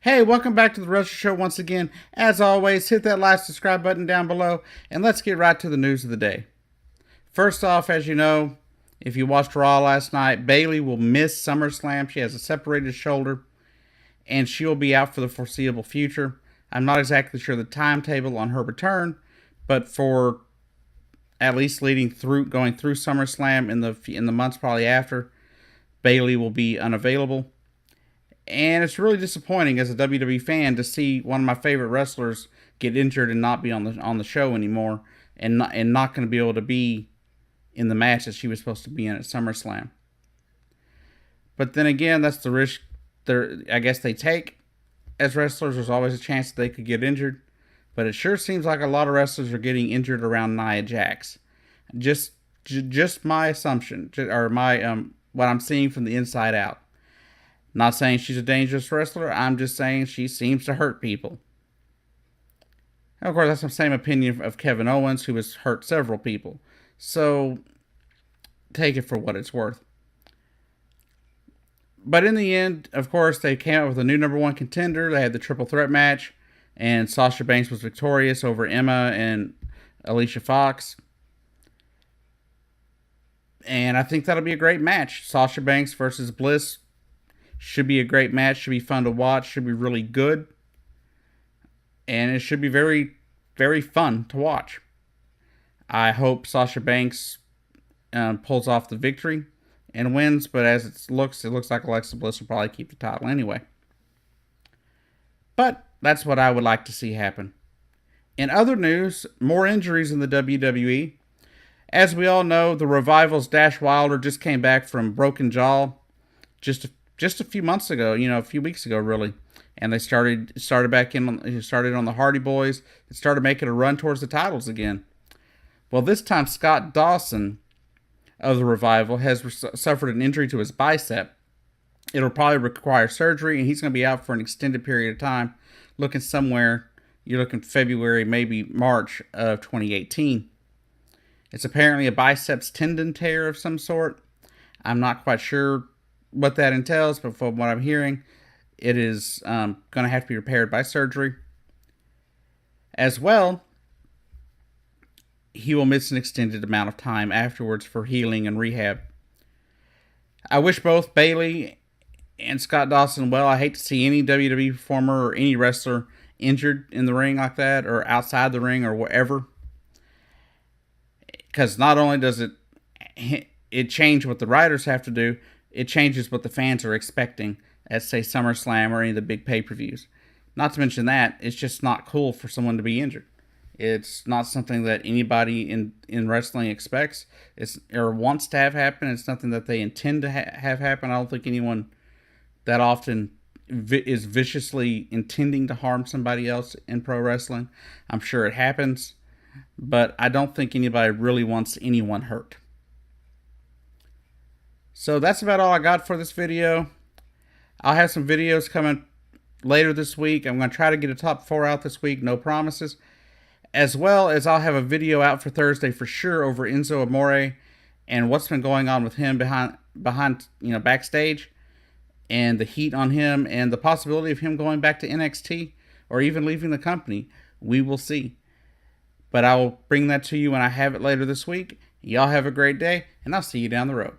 Hey, welcome back to the Wrestle Show once again. As always, hit that like, subscribe button down below, and let's get right to the news of the day. First off, as you know, if you watched Raw last night, Bayley will miss SummerSlam. She has a separated shoulder, and she will be out for the foreseeable future. I'm not exactly sure the timetable on her return, but for at least going through SummerSlam in the months probably after, Bayley will be unavailable. And it's really disappointing as a WWE fan to see one of my favorite wrestlers get injured and not be on the show anymore, and not going to be able to be in the match that she was supposed to be in at SummerSlam. But then again, that's the risk I guess they take as wrestlers. There's always a chance that they could get injured, but it sure seems like a lot of wrestlers are getting injured around Nia Jax. Just my assumption, or my what I'm seeing from the inside out. Not saying she's a dangerous wrestler. I'm just saying she seems to hurt people. And of course, that's the same opinion of Kevin Owens, who has hurt several people. So, take it for what it's worth. But in the end, of course, they came out with a new number one contender. They had the triple threat match, and Sasha Banks was victorious over Emma and Alicia Fox. And I think that'll be a great match. Sasha Banks versus Bliss should be a great match. Should be fun to watch. Should be really good. And it should be very, very fun to watch. I hope Sasha Banks pulls off the victory and wins. But as it looks like Alexa Bliss will probably keep the title anyway. But that's what I would like to see happen. In other news, more injuries in the WWE. As we all know, the Revival's Dash Wilder just came back from broken jaw just a few months ago, a few weeks ago, really. And they started back in, started on the Hardy Boys, and started making a run towards the titles again. Well, this time Scott Dawson of the Revival has suffered an injury to his bicep. It'll probably require surgery, and he's going to be out for an extended period of time. You're looking February, maybe March of 2018. It's apparently a biceps tendon tear of some sort. I'm not quite sure what that entails, but from what I'm hearing, it is going to have to be repaired by surgery. As well, he will miss an extended amount of time afterwards for healing and rehab. I wish both Bayley and Scott Dawson well. I hate to see any WWE performer or any wrestler injured in the ring like that, or outside the ring, or wherever. Because not only does it change what the writers have to do, it changes what the fans are expecting at, say, SummerSlam or any of the big pay-per-views. Not to mention that, it's just not cool for someone to be injured. It's not something that anybody in wrestling expects or wants to have happen. It's nothing that they intend to have happen. I don't think anyone that often is viciously intending to harm somebody else in pro wrestling. I'm sure it happens, but I don't think anybody really wants anyone hurt. So that's about all I got for this video. I'll have some videos coming later this week. I'm going to try to get a top 4 out this week. No promises. As well as I'll have a video out for Thursday for sure over Enzo Amore and what's been going on with him behind backstage, and the heat on him and the possibility of him going back to NXT or even leaving the company. We will see. But I will bring that to you when I have it later this week. Y'all have a great day, and I'll see you down the road.